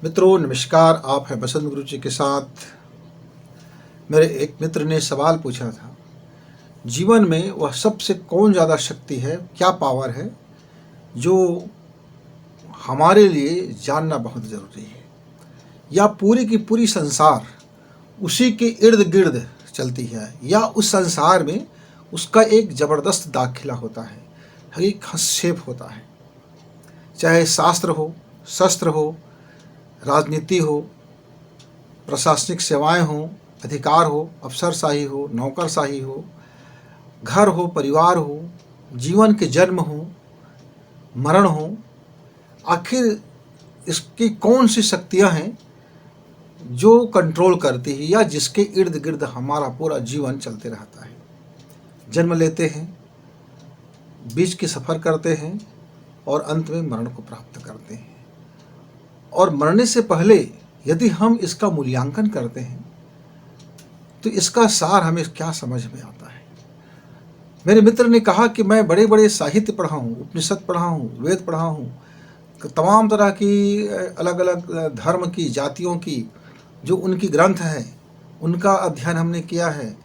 मित्रों नमस्कार। आप हैं बसंत गुरु जी के साथ। मेरे एक मित्र ने सवाल पूछा था, जीवन में वह सबसे कौन ज़्यादा शक्ति है, क्या पावर है जो हमारे लिए जानना बहुत ज़रूरी है, या पूरी की पूरी संसार उसी के इर्द गिर्द चलती है, या उस संसार में उसका एक ज़बरदस्त दाखिला होता है, एक हस्तक्षेप होता है। चाहे शास्त्र हो, शस्त्र हो, राजनीति हो, प्रशासनिक सेवाएं हो, अधिकार हो, अफसरशाही हो, नौकरशाही हो, घर हो, परिवार हो, जीवन के जन्म हो, मरण हो, आखिर इसकी कौन सी शक्तियां हैं जो कंट्रोल करती है या जिसके इर्द गिर्द हमारा पूरा जीवन चलते रहता है। जन्म लेते हैं, बीच के सफ़र करते हैं और अंत में मरण को प्राप्त करते हैं। और मरने से पहले यदि हम इसका मूल्यांकन करते हैं तो इसका सार हमें क्या समझ में आता है। मेरे मित्र ने कहा कि मैं बड़े बड़े साहित्य पढ़ा हूँ, उपनिषद पढ़ा हूँ, वेद पढ़ा हूँ, तमाम तरह की अलग अलग धर्म की, जातियों की जो उनकी ग्रंथ हैं उनका अध्ययन हमने किया है।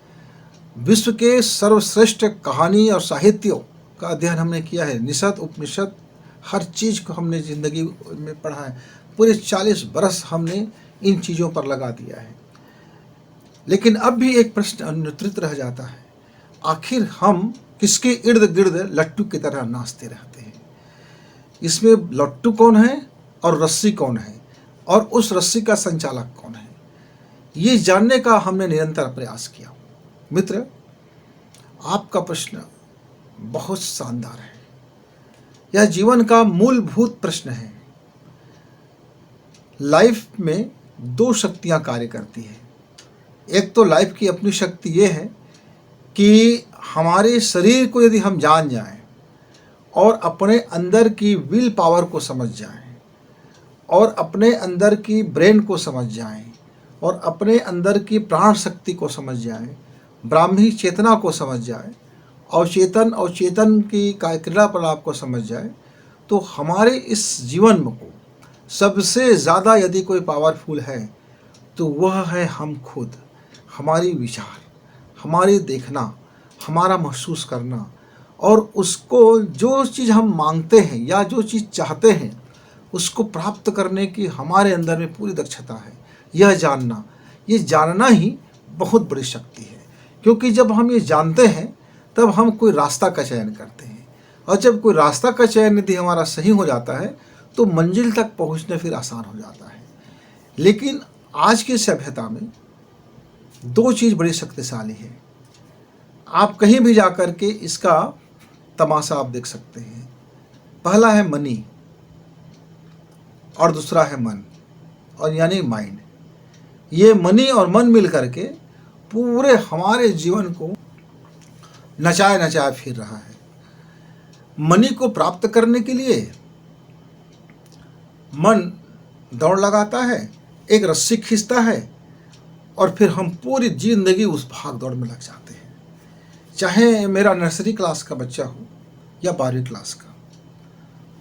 विश्व के सर्वश्रेष्ठ कहानी और साहित्यों का अध्ययन हमने किया है। निषद, उपनिषद, हर चीज़ को हमने ज़िंदगी में पढ़ा है। पूरे 40 बरस हमने इन चीज़ों पर लगा दिया है। लेकिन अब भी एक प्रश्न अनुत्तरित रह जाता है, आखिर हम किसके इर्द गिर्द लट्टू की तरह नाचते रहते हैं। इसमें लट्टू कौन है और रस्सी कौन है, और उस रस्सी का संचालक कौन है, ये जानने का हमने निरंतर प्रयास किया। मित्र, आपका प्रश्न बहुत शानदार है। यह जीवन का मूलभूत प्रश्न है। लाइफ में दो शक्तियां कार्य करती है। एक तो लाइफ की अपनी शक्ति ये है कि हमारे शरीर को यदि हम जान जाएं और अपने अंदर की विल पावर को समझ जाएं और अपने अंदर की ब्रेन को समझ जाएं और अपने अंदर की प्राण शक्ति को समझ जाएं, ब्राह्मी चेतना को समझ जाएं, अवचेतन और चेतन की क्रियाकलाप को समझ जाए, तो हमारे इस जीवन को सबसे ज़्यादा यदि कोई पावरफुल है तो वह है हम खुद। हमारी विचार, हमारी देखना, हमारा महसूस करना, और उसको जो चीज़ हम मांगते हैं या जो चीज़ चाहते हैं उसको प्राप्त करने की हमारे अंदर में पूरी दक्षता है। यह जानना, ये जानना ही बहुत बड़ी शक्ति है। क्योंकि जब हम ये जानते हैं तब हम कोई रास्ता का चयन करते हैं, और जब कोई रास्ता का चयन यदि हमारा सही हो जाता है तो मंजिल तक पहुंचना फिर आसान हो जाता है। लेकिन आज की सभ्यता में दो चीज़ बड़ी शक्तिशाली है। आप कहीं भी जाकर के इसका तमाशा आप देख सकते हैं। पहला है मनी और दूसरा है मन, और यानी माइंड। ये मनी और मन मिल करके पूरे हमारे जीवन को नचाए नचाए फिर रहा है। मनी को प्राप्त करने के लिए मन दौड़ लगाता है, एक रस्सी खींचता है, और फिर हम पूरी जिंदगी उस भाग दौड़ में लग जाते हैं। चाहे मेरा नर्सरी क्लास का बच्चा हो या 12वीं क्लास का,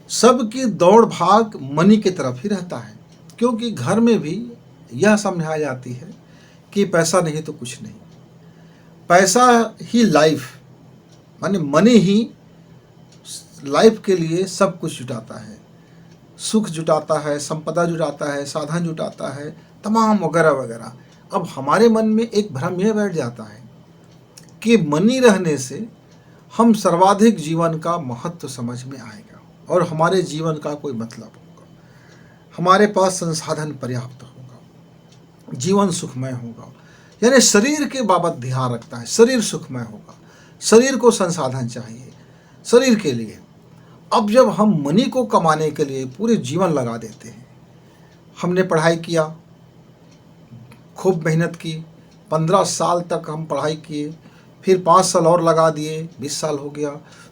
सबकी दौड़ भाग मनी की तरफ ही रहता है। क्योंकि घर में भी यह समझाया जाती है कि पैसा नहीं तो कुछ नहीं, पैसा ही लाइफ, माने मनी ही लाइफ के लिए सब कुछ जुटाता है। सुख जुटाता है, संपदा जुटाता है, साधन जुटाता है, तमाम वगैरह वगैरह। अब हमारे मन में एक भ्रम यह बैठ जाता है कि मनी रहने से हम सर्वाधिक जीवन का महत्व समझ में आएगा और हमारे जीवन का कोई मतलब होगा, हमारे पास संसाधन पर्याप्त होगा, जीवन सुखमय होगा। यानी शरीर के बाबत ध्यान रखता है, शरीर सुखमय होगा, शरीर को संसाधन चाहिए शरीर के लिए। अब जब हम मनी को कमाने के लिए पूरे जीवन लगा देते हैं, हमने पढ़ाई किया, खूब मेहनत की, 15 साल तक हम पढ़ाई किए, फिर 5 साल और लगा दिए, 20 साल हो गया,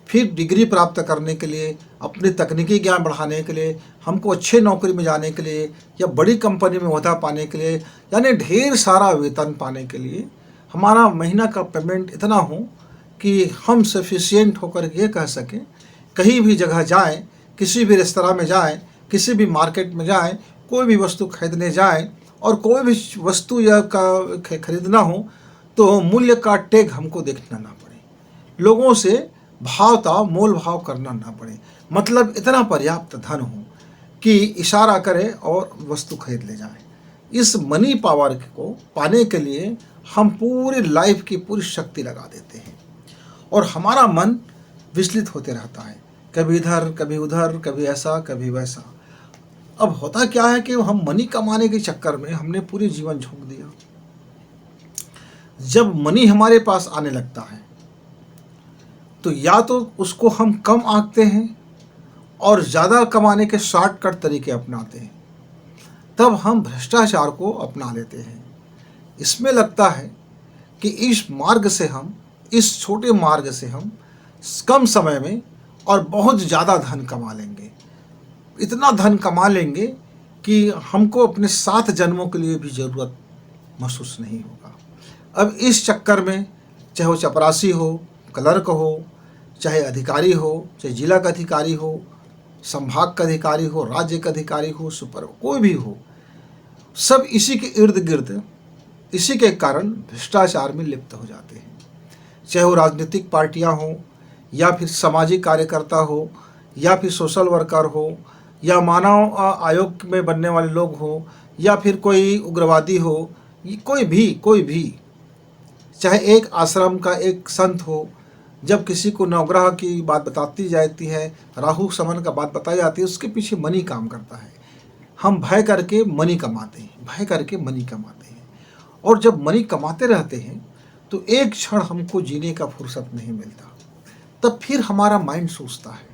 फिर डिग्री प्राप्त करने के लिए, अपनी तकनीकी ज्ञान बढ़ाने के लिए, हमको अच्छे नौकरी में जाने के लिए या बड़ी कंपनी में ओहदा पाने के लिए, यानी ढेर सारा वेतन पाने के लिए हमारा महीना का पेमेंट इतना हो कि हम सफिशिएंट होकर ये कह सकें, कहीं भी जगह जाएं, किसी भी रेस्तरां में जाएं, किसी भी मार्केट में जाएं, कोई भी वस्तु खरीदने जाएं और कोई भी वस्तु या का खरीदना हो तो मूल्य का टैग हमको देखना ना पड़े, लोगों से भाव मोल भाव करना ना पड़े, मतलब इतना पर्याप्त धन हो कि इशारा करें और वस्तु खरीद ले जाएं। इस मनी पावर को पाने के लिए हम पूरी लाइफ की पूरी शक्ति लगा देते हैं और हमारा मन विचलित होते रहता है, कभी इधर कभी उधर, कभी ऐसा कभी वैसा। अब होता क्या है कि हम मनी कमाने के चक्कर में हमने पूरी जीवन झोंक दिया। जब मनी हमारे पास आने लगता है तो या तो उसको हम कम आंकते हैं और ज़्यादा कमाने के शॉर्टकट तरीके अपनाते हैं, तब हम भ्रष्टाचार को अपना लेते हैं। इसमें लगता है कि इस छोटे मार्ग से हम कम समय में और बहुत ज़्यादा धन कमा लेंगे, इतना धन कमा लेंगे कि हमको अपने 7 जन्मों के लिए भी ज़रूरत महसूस नहीं होगा। अब इस चक्कर में चाहे वो चपरासी हो, क्लर्क हो, चाहे अधिकारी हो, चाहे जिला का अधिकारी हो, संभाग का अधिकारी हो, राज्य का अधिकारी हो, कोई भी हो, सब इसी के इर्द गिर्द इसी के कारण भ्रष्टाचार में लिप्त हो जाते हैं। चाहे वो राजनीतिक पार्टियां हों या फिर सामाजिक कार्यकर्ता हो या फिर सोशल वर्कर हो या मानव आयोग में बनने वाले लोग हो या फिर कोई उग्रवादी हो, कोई भी चाहे एक आश्रम का एक संत हो, जब किसी को नवग्रह की बात बताती जाती है, राहु समन का बात बताई जाती है, उसके पीछे मनी काम करता है। हम भय करके मनी कमाते हैं और जब मनी कमाते रहते हैं तो एक क्षण हमको जीने का फुर्सत नहीं मिलता। तब फिर हमारा माइंड सोचता है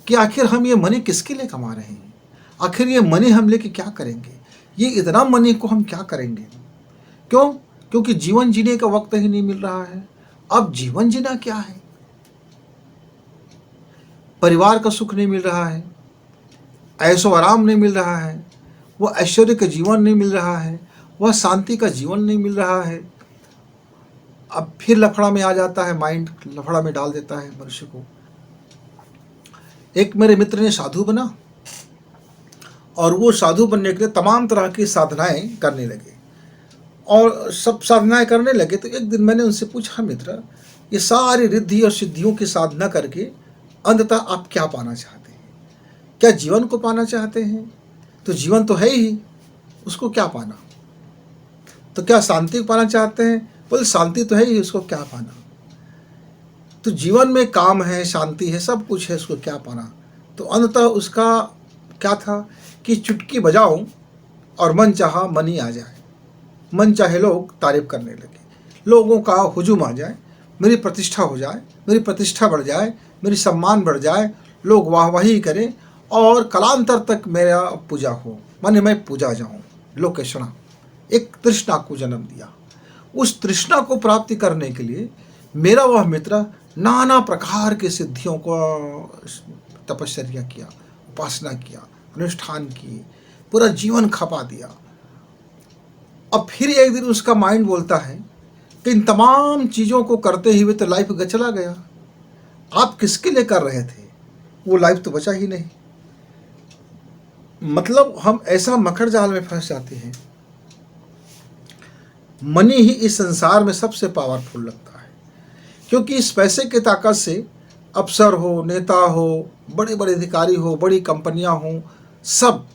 कि आखिर हम ये मनी किसके लिए कमा रहे हैं, आखिर ये मनी हम लेके क्या करेंगे, ये इतना मनी को हम क्या करेंगे। क्योंकि जीवन जीने का वक्त ही नहीं मिल रहा है। अब जीवन जीना क्या है, परिवार का सुख नहीं मिल रहा है, ऐशो आराम नहीं मिल रहा है, वह ऐश्वर्य का जीवन नहीं मिल रहा है, वह शांति का जीवन नहीं मिल रहा है। अब फिर लफड़ा में आ जाता है, माइंड लफड़ा में डाल देता है मनुष्य को। एक मेरे मित्र ने साधु बना और वो साधु बनने के लिए तमाम तरह की साधनाएं करने लगे और सब साधनाएं करने लगे। तो एक दिन मैंने उनसे पूछा, मित्र, ये सारी रिद्धि और सिद्धियों की साधना करके अंततः आप क्या पाना चाहते हैं? क्या जीवन को पाना चाहते हैं? तो जीवन तो है ही, उसको क्या पाना? तो क्या शांति को पाना चाहते हैं? बोले शांति तो है ही, उसको क्या पाना? तो जीवन में काम है, शांति है, सब कुछ है, उसको क्या पाना? तो अंततः उसका क्या था कि चुटकी बजाऊं और मन चाहा मनी आ जाए, मन चाहे लोग तारीफ करने लगे, लोगों का हुजूम आ जाए, मेरी प्रतिष्ठा हो जाए, मेरी प्रतिष्ठा बढ़ जाए, मेरी सम्मान बढ़ जाए, लोग वाहवाही करें और कालांतर तक मेरा पूजा हो, माने मैं पूजा जाऊं। लोकेशना एक तृष्णा को जन्म दिया। उस तृष्णा को प्राप्ति करने के लिए मेरा वह मित्र नाना प्रकार की सिद्धियों को तपस्या किया, उपासना किया, अनुष्ठान किए, पूरा जीवन खपा दिया। अब फिर एक दिन उसका माइंड बोलता है कि इन तमाम चीज़ों को करते हुए तो लाइफ चला गया, आप किसके लिए कर रहे थे? वो लाइफ तो बचा ही नहीं। मतलब हम ऐसा मकड़ जाल में फंस जाते हैं। मनी ही इस संसार में सबसे पावरफुल लगता है, क्योंकि इस पैसे की ताकत से अफसर हो, नेता हो, बड़े बड़े अधिकारी हो, बड़ी कंपनियां हो, सब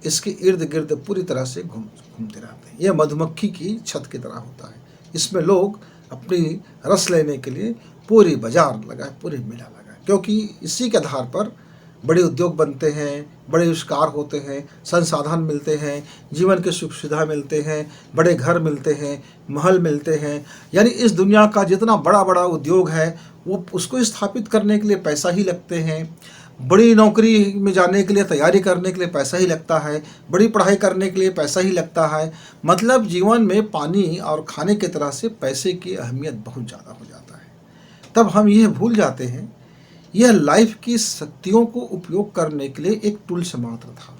इसके इर्द गिर्द पूरी तरह से घूमते रहते हैं। यह मधुमक्खी की छत की तरह होता है। इसमें लोग अपनी रस लेने के लिए पूरी बाजार लगाए, पूरी मेला लगाए, क्योंकि इसी के आधार पर बड़े उद्योग बनते हैं, बड़े आविष्कार होते हैं, संसाधन मिलते हैं, जीवन के सुख सुविधा मिलते हैं, बड़े घर मिलते हैं, महल मिलते हैं। यानी इस दुनिया का जितना बड़ा बड़ा उद्योग है वो उसको स्थापित करने के लिए पैसा ही लगते हैं। बड़ी नौकरी में जाने के लिए, तैयारी करने के लिए पैसा ही लगता है, बड़ी पढ़ाई करने के लिए पैसा ही लगता है। मतलब जीवन में पानी और खाने की तरह से पैसे की अहमियत बहुत ज़्यादा हो जाता है। तब हम यह भूल जाते हैं यह लाइफ की शक्तियों को उपयोग करने के लिए एक टूल्स मात्र था।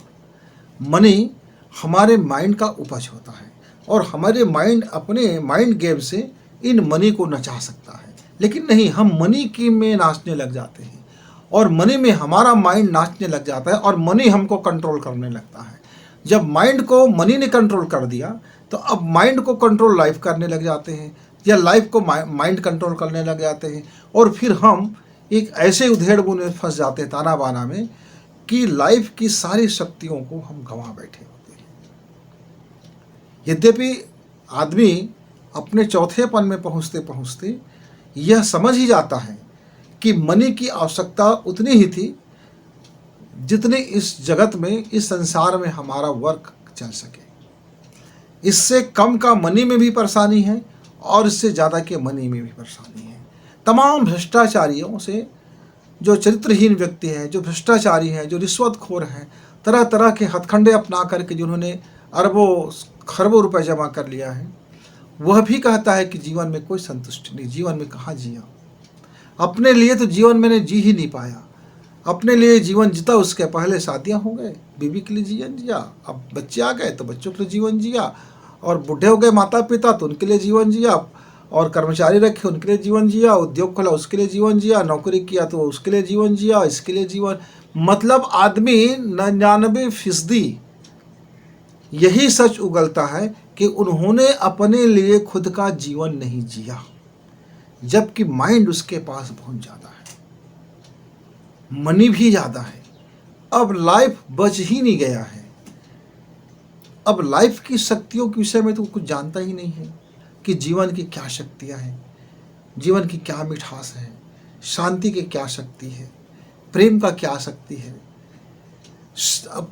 मनी हमारे माइंड का उपज होता है और हमारे माइंड अपने माइंड गेम से इन मनी को नचा सकता है, लेकिन नहीं, हम मनी की में नाचने लग जाते हैं और मनी में हमारा माइंड नाचने लग जाता है और मनी हमको कंट्रोल करने लगता है। जब माइंड को मनी ने कंट्रोल कर दिया तो अब माइंड को कंट्रोल लाइफ करने लग जाते हैं, या लाइफ को माइंड कंट्रोल करने लग जाते हैं, और फिर हम एक ऐसे उधेड़-बुन में फंस जाते हैं, ताना बाना में, कि लाइफ की सारी शक्तियों को हम गंवा बैठे होते हैं। यद्यपि आदमी अपने चौथेपन में पहुँचते पहुँचते यह समझ ही जाता है कि मनी की आवश्यकता उतनी ही थी जितने इस जगत में, इस संसार में हमारा वर्क चल सके। इससे कम का मनी में भी परेशानी है और इससे ज़्यादा के मनी में भी परेशानी है। तमाम भ्रष्टाचारियों से, जो चरित्रहीन व्यक्ति हैं, जो भ्रष्टाचारी हैं, जो रिश्वतखोर हैं, तरह तरह के हथकंडे अपना करके जिन्होंने अरबों खरबों रुपए जमा कर लिया है, वह भी कहता है कि जीवन में कोई संतुष्टि नहीं, जीवन में कहाँ जिया। अपने लिए तो जीवन मैंने जी ही नहीं पाया। अपने लिए जीवन जीता, उसके पहले शादियां हो गए, बीवी के लिए जीवन जिया, अब बच्चे आ गए तो बच्चों के लिए जीवन जिया, और बूढ़े हो गए माता पिता तो उनके लिए जीवन जिया, और कर्मचारी रखे उनके लिए जीवन जिया, उद्योग खोला उसके लिए जीवन जिया, नौकरी किया तो उसके लिए जीवन जिया, इसके लिए जीवन। मतलब आदमी 99% यही सच उगलता है कि उन्होंने अपने लिए खुद का जीवन नहीं जिया, जबकि माइंड उसके पास बहुत ज़्यादा है, मनी भी ज़्यादा है। अब लाइफ बच ही नहीं गया है। अब लाइफ की शक्तियों के विषय में तो कुछ जानता ही नहीं है कि जीवन की क्या शक्तियाँ हैं, जीवन की क्या मिठास है, शांति की क्या शक्ति है, प्रेम का क्या शक्ति है,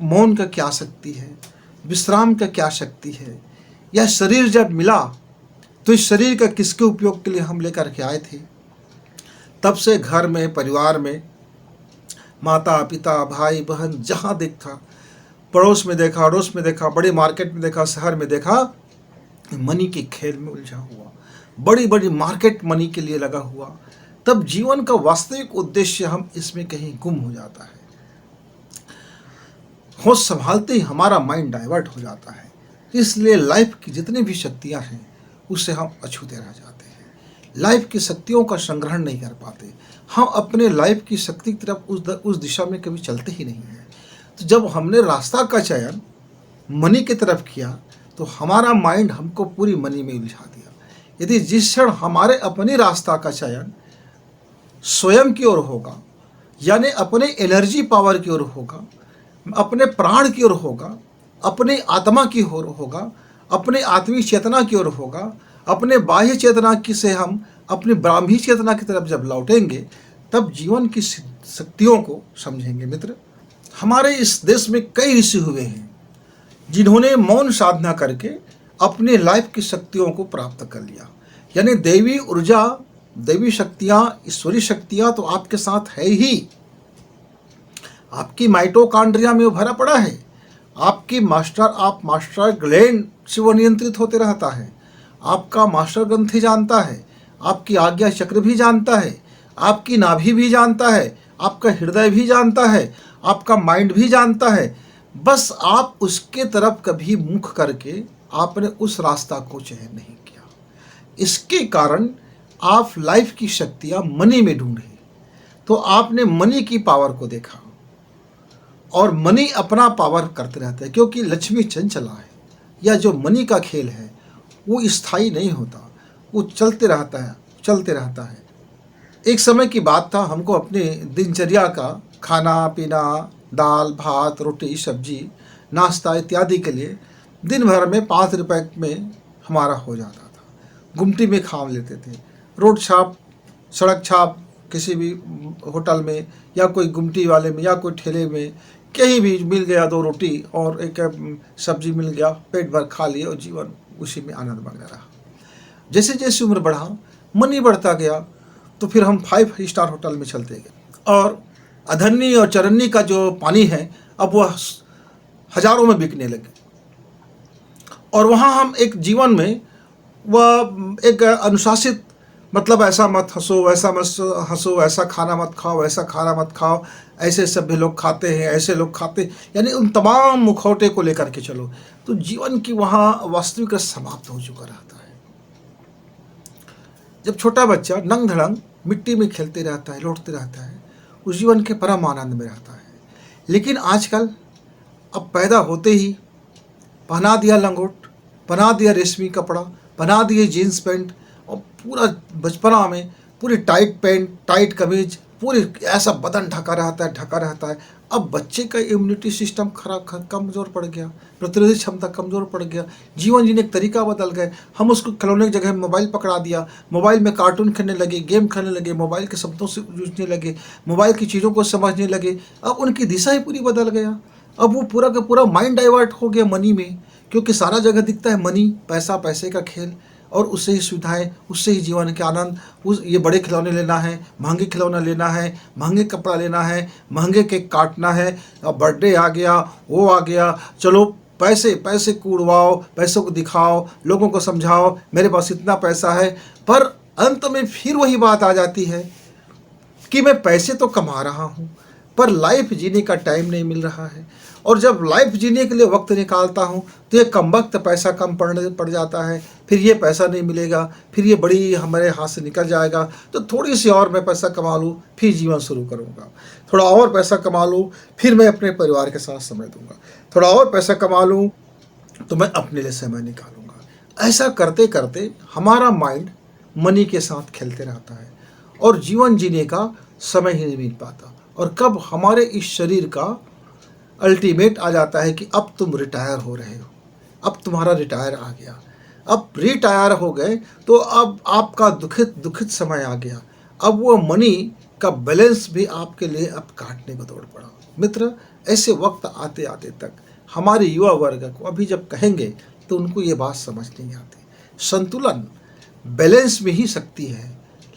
मौन का क्या शक्ति है, विश्राम का क्या शक्ति है। यह शरीर जब मिला तो इस शरीर का किसके उपयोग के लिए हम लेकर के आए थे। तब से घर में, परिवार में, माता पिता भाई बहन जहाँ देखा, पड़ोस में देखा, अड़ोस में देखा, बड़े मार्केट में देखा, शहर में देखा, मनी के खेल में उलझा हुआ, बड़ी बड़ी मार्केट मनी के लिए लगा हुआ। तब जीवन का वास्तविक उद्देश्य हम इसमें कहीं गुम हो जाता है। होश संभालते ही हमारा माइंड डाइवर्ट हो जाता है। इसलिए लाइफ की जितनी भी शक्तियां हैं उससे हम अछूते रह जाते हैं, लाइफ की शक्तियों का संग्रहण नहीं कर पाते। हम अपने लाइफ की शक्ति की तरफ उस दिशा में कभी चलते ही नहीं हैं। तो जब हमने रास्ता का चयन मनी की तरफ किया तो हमारा माइंड हमको पूरी मनी में उलझा दिया। यदि जिस क्षण हमारे अपने रास्ता का चयन स्वयं की ओर होगा, यानी अपने एनर्जी पावर की ओर होगा, अपने प्राण की ओर होगा, अपने आत्मा की ओर होगा, अपने आत्मिक चेतना की ओर होगा, अपने बाह्य चेतना की से हम अपनी ब्राह्मी चेतना की तरफ जब लौटेंगे, तब जीवन की शक्तियों को समझेंगे। मित्र, हमारे इस देश में कई ऋषि हुए हैं जिन्होंने मौन साधना करके अपने लाइफ की शक्तियों को प्राप्त कर लिया। यानी दैवी ऊर्जा, दैवी शक्तियाँ, ईश्वरीय शक्तियाँ तो आपके साथ है ही। आपकी माइटोकॉन्ड्रिया में वो भरा पड़ा है। आपकी मास्टर ग्लैंड से वो नियंत्रित होते रहता है। आपका मास्टर ग्रंथि जानता है, आपकी आज्ञा चक्र भी जानता है, आपकी नाभि भी जानता है, आपका हृदय भी जानता है, आपका माइंड भी जानता है। बस आप उसके तरफ कभी मुख करके आपने उस रास्ता को चयन नहीं किया। इसके कारण आप लाइफ की शक्तियाँ मनी में ढूंढी, तो आपने मनी की पावर को देखा, और मनी अपना पावर करते रहता है, क्योंकि लक्ष्मी चंचला है। या जो मनी का खेल है वो स्थायी नहीं होता, वो चलते रहता है, चलते रहता है। एक समय की बात था, हमको अपने दिनचर्या का खाना पीना, दाल भात रोटी सब्जी नाश्ता इत्यादि के लिए दिन भर में 5 रुपए में हमारा हो जाता था। गुमटी में खा लेते थे, रोड छाप, सड़क छाप, किसी भी होटल में या कोई गुमटी वाले में या कोई ठेले में कहीं भी मिल गया 2 रोटी और एक सब्जी मिल गया, पेट भर खा लिए और जीवन उसी में आनंद मग्न रहा। जैसे जैसे उम्र बढ़ा, मनी बढ़ता गया, तो फिर हम 5 स्टार होटल में चलते गए, और अधन्नी और चरन्नी का जो पानी है अब वह हजारों में बिकने लगे। और वहाँ हम एक जीवन में वह एक अनुशासित, मतलब ऐसा मत हंसो, वैसा मत हंसो, ऐसा खाना मत खाओ, ऐसा खाना मत खाओ, ऐसे सभ्य लोग खाते हैं, ऐसे लोग खाते, यानी उन तमाम मुखौटे को लेकर के चलो। तो जीवन की वहाँ वास्तविक समाप्त हो चुका रहता है। जब छोटा बच्चा नंग धड़ंग मिट्टी में खेलते रहता है, लौटते रहता है, उस जीवन के परम आनंद में रहता है। लेकिन आजकल अब पैदा होते ही पहना दिया लंगोट, पहना दिया रेशमी कपड़ा, पहना दिए जीन्स पैंट, और पूरा बचपना में पूरी टाइट पैंट, टाइट कमीज, पूरी ऐसा बदन ढका रहता है। अब बच्चे का इम्यूनिटी सिस्टम कमज़ोर पड़ गया, प्रतिरोधी क्षमता कमज़ोर पड़ गया, जीवन जीने का तरीका बदल गए। हम उसको खिलौने की जगह मोबाइल पकड़ा दिया, मोबाइल में कार्टून खेलने लगे, गेम खेलने लगे, मोबाइल के शब्दों से जूझने लगे, मोबाइल की चीज़ों को समझने लगे। अब उनकी दिशा ही पूरी बदल गया। अब वो पूरा का पूरा माइंड डाइवर्ट हो गया मनी में, क्योंकि सारा जगह दिखता है मनी, पैसा, पैसे का खेल, और उससे ही सुविधाएं, उससे ही जीवन के आनंद। ये बड़े खिलौने लेना है, महंगे खिलौना लेना है, महंगे कपड़ा लेना है, महंगे केक काटना है, अब बर्थडे आ गया, वो आ गया, चलो पैसे पैसे को उड़वाओ, पैसों को दिखाओ, लोगों को समझाओ मेरे पास इतना पैसा है। पर अंत में फिर वही बात आ जाती है कि मैं पैसे तो कमा रहा हूँ, पर लाइफ जीने का टाइम नहीं मिल रहा है। और जब लाइफ जीने के लिए वक्त निकालता हूँ तो ये कम वक्त पैसा कम पड़ जाता है, फिर ये पैसा नहीं मिलेगा, फिर ये बड़ी हमारे हाथ से निकल जाएगा। तो थोड़ी सी और मैं पैसा कमा लूँ, फिर जीवन शुरू करूँगा, थोड़ा और पैसा कमा लूँ, फिर मैं अपने परिवार के साथ समय दूँगा, थोड़ा और पैसा कमा लूँ तो मैं अपने लिए समय निकालूँगा। ऐसा करते करते हमारा माइंड मनी के साथ खेलते रहता है और जीवन जीने का समय ही नहीं मिल पाता। और कब हमारे इस शरीर का अल्टीमेट आ जाता है कि अब तुम रिटायर हो रहे हो, अब तुम्हारा रिटायर आ गया, अब रिटायर हो गए, तो अब आपका दुखित समय आ गया। अब वो मनी का बैलेंस भी आपके लिए अब काटने को दौड़ पड़ा। मित्र, ऐसे वक्त आते आते तक हमारे युवा वर्ग को अभी जब कहेंगे तो उनको ये बात समझ नहीं आती। संतुलन, बैलेंस में ही शक्ति है।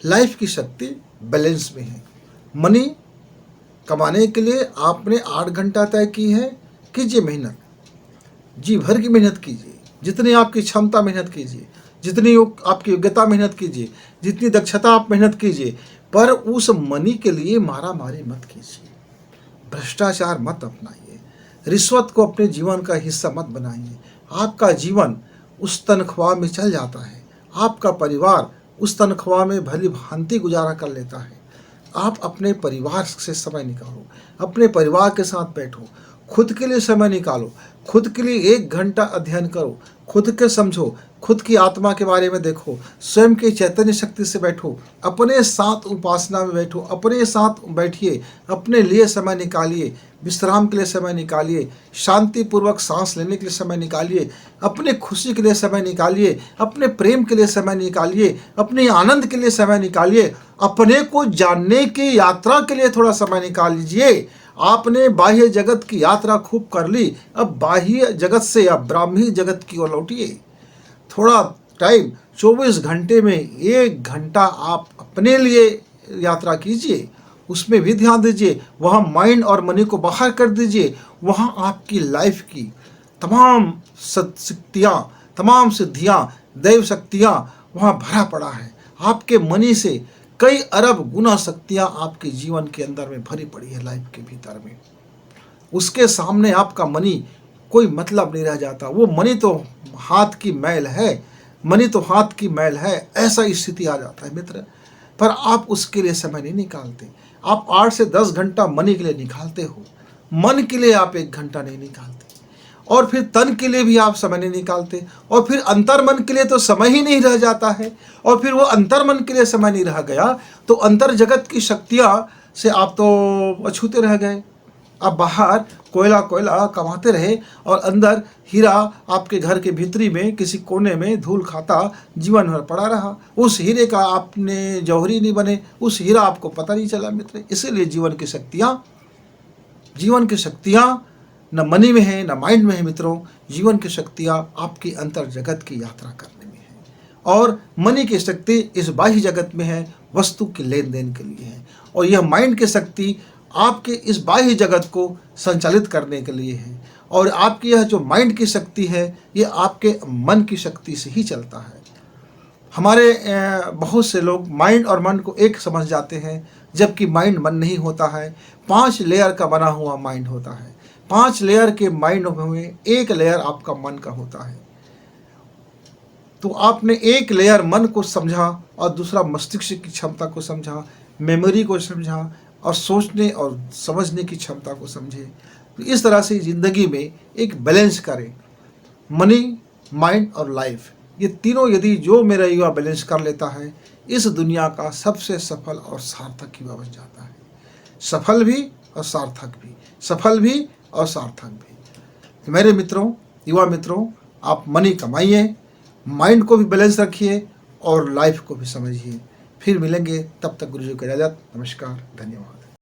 लाइफ की शक्ति बैलेंस में है। मनी कमाने के लिए आपने 8 घंटा तय की है, कीजिए मेहनत, जी भर की मेहनत कीजिए, जितनी आपकी क्षमता मेहनत कीजिए, जितनी आपकी योग्यता मेहनत कीजिए, जितनी दक्षता आप मेहनत कीजिए, पर उस मनी के लिए मारा मारी मत कीजिए, भ्रष्टाचार मत अपनाइए, रिश्वत को अपने जीवन का हिस्सा मत बनाइए। आपका जीवन उस तनख्वाह में चल जाता है, आपका परिवार उस तनख्वाह में भली भांति गुजारा कर लेता है। आप अपने परिवार से समय निकालो, अपने परिवार के साथ बैठो, खुद के लिए समय निकालो, खुद के लिए 1 घंटा अध्ययन करो, खुद के समझो, खुद की आत्मा के बारे में देखो, स्वयं के चैतन्य शक्ति से बैठो, अपने साथ उपासना में बैठो, अपने साथ बैठिए, अपने लिए समय निकालिए, विश्राम के लिए समय निकालिए, शांतिपूर्वक सांस लेने के लिए समय निकालिए, अपने खुशी के लिए समय निकालिए, अपने प्रेम के लिए समय निकालिए, अपने आनंद के लिए समय निकालिए, अपने को जानने की यात्रा के लिए थोड़ा समय निकाल लीजिए। आपने बाह्य जगत की यात्रा खूब कर ली, अब बाह्य जगत से अब ब्राह्मी जगत की ओर लौटिए। थोड़ा टाइम, 24 घंटे में 1 घंटा आप अपने लिए यात्रा कीजिए, उसमें भी ध्यान दीजिए। वहाँ माइंड और मनी को बाहर कर दीजिए। वहाँ आपकी लाइफ की तमाम शक्तियाँ, तमाम सिद्धियाँ, दैव शक्तियाँ वहाँ भरा पड़ा है। आपके मनी से कई अरब गुना शक्तियाँ आपके जीवन के अंदर में भरी पड़ी है, लाइफ के भीतर में। उसके सामने आपका मनी कोई मतलब नहीं रह जाता। वो मनी तो हाथ की मैल है, मनी तो हाथ की मैल है, ऐसा स्थिति आ जाता है मित्र। पर आप उसके लिए समय नहीं निकालते। आप 8 से 10 घंटा मनी के लिए निकालते हो, मन के लिए आप 1 घंटा नहीं निकालते, और फिर तन के लिए भी आप समय नहीं निकालते, और फिर अंतर्मन के लिए तो समय ही नहीं रह जाता है। और फिर वो अंतर्मन के लिए समय नहीं रह गया तो अंतर जगत की शक्तियाँ से आप तो अछूते रह गए। अब बाहर कोयला कमाते रहे और अंदर हीरा आपके घर के भीतरी में किसी कोने में धूल खाता जीवन भर पड़ा रहा। उस हीरे का आपने जौहरी नहीं बने, उस हीरा आपको पता नहीं चला मित्र। इसीलिए जीवन की शक्तियाँ न मनी में है, न माइंड में है मित्रों। जीवन की शक्तियाँ आपकी अंतर जगत की यात्रा करने में है, और मनी की शक्ति इस बाह्य जगत में है, वस्तु के लेन देन के लिए है। और यह माइंड की शक्ति आपके इस बाह्य जगत को संचालित करने के लिए है। और आपकी यह जो माइंड की शक्ति है, ये आपके मन की शक्ति से ही चलता है। हमारे बहुत से लोग माइंड और मन को एक समझ जाते हैं, जबकि माइंड मन नहीं होता है। 5 लेयर का बना हुआ माइंड होता है। 5 लेयर के माइंड में 1 लेयर आपका मन का होता है। तो आपने 1 लेयर मन को समझा और दूसरा मस्तिष्क की क्षमता को समझा, मेमोरी को समझा, और सोचने और समझने की क्षमता को समझे। तो इस तरह से ज़िंदगी में एक बैलेंस करें, मनी, माइंड और लाइफ, ये तीनों यदि जो मेरा युवा बैलेंस कर लेता है, इस दुनिया का सबसे सफल और सार्थक युवा बन जाता है। सफल भी और सार्थक भी, सफल भी और सार्थक भी। तो मेरे मित्रों, युवा मित्रों, आप मनी कमाइए, माइंड को भी बैलेंस रखिए और लाइफ को भी समझिए। फिर मिलेंगे, तब तक गुरु जी को इजाज़त। नमस्कार, धन्यवाद।